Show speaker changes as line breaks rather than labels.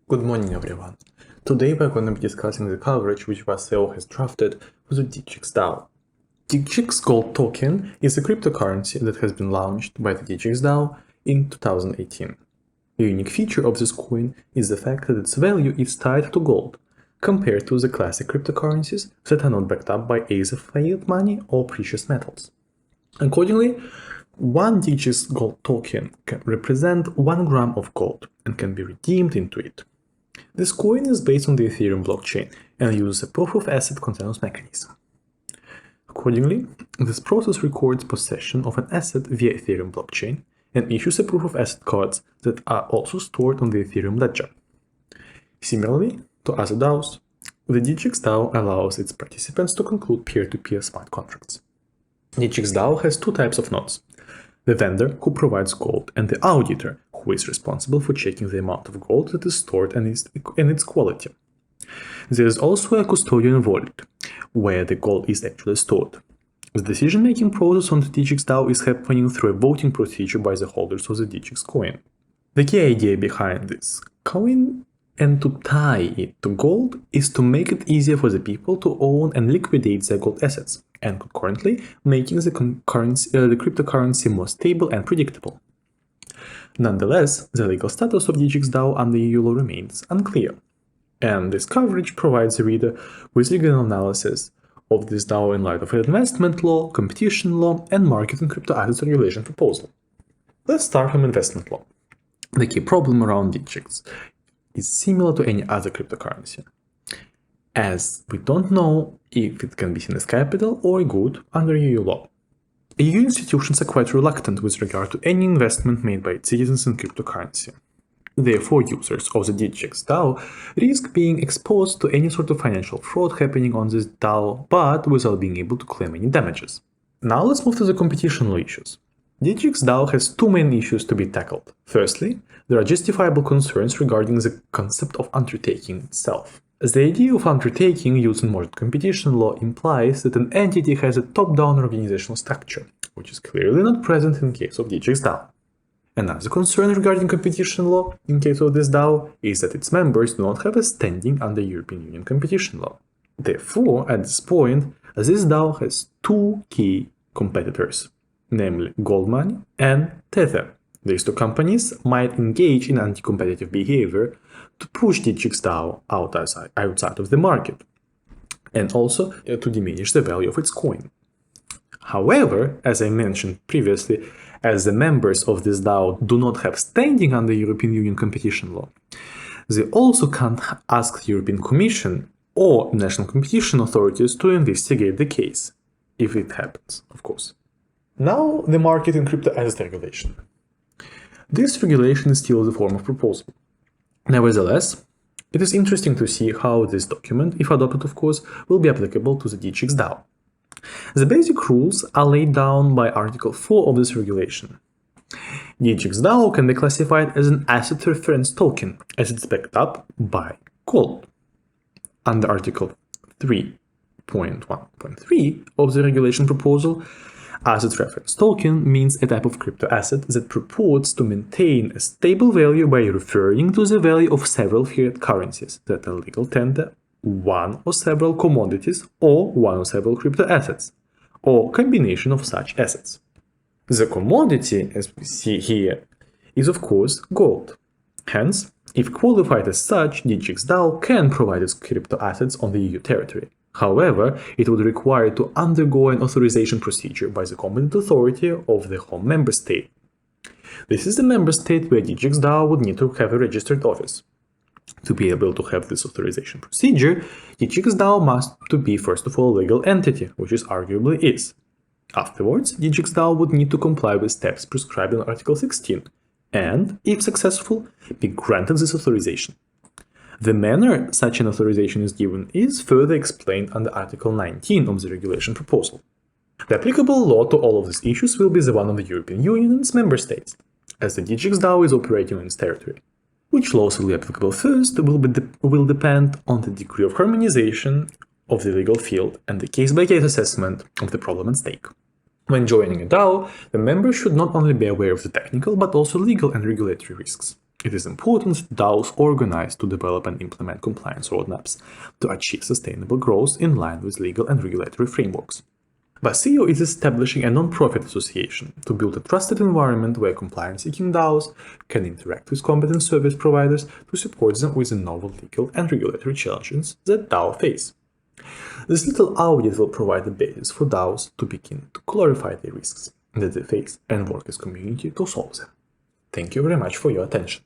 Good morning, everyone. Today we're going to be discussing the coverage which WACEO has drafted for the DigixDAO. Digix Gold Token is a cryptocurrency that has been launched by the DigixDAO in 2018. A unique feature of this coin is the fact that its value is tied to gold, compared to the classic cryptocurrencies that are not backed up by either fiat money or precious metals. Accordingly, one Digix Gold Token can represent 1 gram of gold and can be redeemed into it. This coin is based on the Ethereum blockchain and uses a proof-of-asset consensus mechanism. Accordingly, this process records possession of an asset via Ethereum blockchain and issues a proof-of-asset cards that are also stored on the Ethereum ledger. Similarly to other DAOs, the DigixDAO allows its participants to conclude peer-to-peer smart contracts. DigixDAO has two types of nodes: the vendor, who provides gold, and the auditor, who is responsible for checking the amount of gold that is stored and its quality. There is also a custodian wallet, where the gold is actually stored. The decision-making process on the DigixDAO is happening through a voting procedure by the holders of the Digix coin. The key idea behind this coin and to tie it to gold is to make it easier for the people to own and liquidate their gold assets, and concurrently making the cryptocurrency more stable and predictable. Nonetheless, the legal status of DigixDAO under EU law remains unclear, and this coverage provides the reader with legal analysis of this DAO in light of investment law, competition law, and market and crypto assets regulation proposal. Let's start from investment law. The key problem around Digix is similar to any other cryptocurrency, as we don't know if it can be seen as capital or a good under EU law. EU institutions are quite reluctant with regard to any investment made by its citizens in cryptocurrency. Therefore, users of the DigixDAO risk being exposed to any sort of financial fraud happening on this DAO, but without being able to claim any damages. Now let's move to the competition law issues. DigixDAO has two main issues to be tackled. Firstly, there are justifiable concerns regarding the concept of undertaking itself. The idea of undertaking used in modern competition law implies that an entity has a top-down organizational structure, which is clearly not present in case of DigixDAO. Another concern regarding competition law in case of this DAO is that its members do not have a standing under European Union competition law. Therefore, at this point, this DAO has two key competitors, namely Goldmoney and Tether. These two companies might engage in anti-competitive behavior to push DigixDAO outside of the market, and also to diminish the value of its coin. However, as I mentioned previously, as the members of this DAO do not have standing under European Union competition law, they also can't ask the European Commission or national competition authorities to investigate the case, if it happens, of course. Now, the market and crypto assets regulation. This regulation is still the form of proposal. Nevertheless, it is interesting to see how this document, if adopted of course, will be applicable to the DigixDAO. The basic rules are laid down by Article 4 of this regulation. DigixDAO can be classified as an asset reference token, as it's backed up by gold. Under Article 3.1.3 of the regulation proposal, asset reference token means a type of crypto asset that purports to maintain a stable value by referring to the value of several fiat currencies that are legal tender, one or several commodities, or one or several crypto assets, or combination of such assets. The commodity, as we see here, is of course gold. Hence, if qualified as such, DigixDAO can provide its crypto assets on the EU territory. However, it would require to undergo an authorization procedure by the competent authority of the home member state. This is the member state where DigixDAO would need to have a registered office. To be able to have this authorization procedure, DigixDAO must be first of all a legal entity, which it arguably is. Afterwards, DigixDAO would need to comply with steps prescribed in Article 16, and, if successful, be granted this authorization. The manner such an authorization is given is further explained under Article 19 of the regulation proposal. The applicable law to all of these issues will be the one of the European Union and its member states, as the DigixDAO is operating on its territory. Which laws will be applicable first will depend on the degree of harmonization of the legal field and the case-by-case assessment of the problem at stake. When joining a DAO, the members should not only be aware of the technical but also legal and regulatory risks. It is important that DAOs organize to develop and implement compliance roadmaps to achieve sustainable growth in line with legal and regulatory frameworks. WACEO is establishing a non-profit association to build a trusted environment where compliance-seeking DAOs can interact with competent service providers to support them with the novel legal and regulatory challenges that DAOs face. This little audit will provide the basis for DAOs to begin to clarify the risks that they face and work as a community to solve them. Thank you very much for your attention.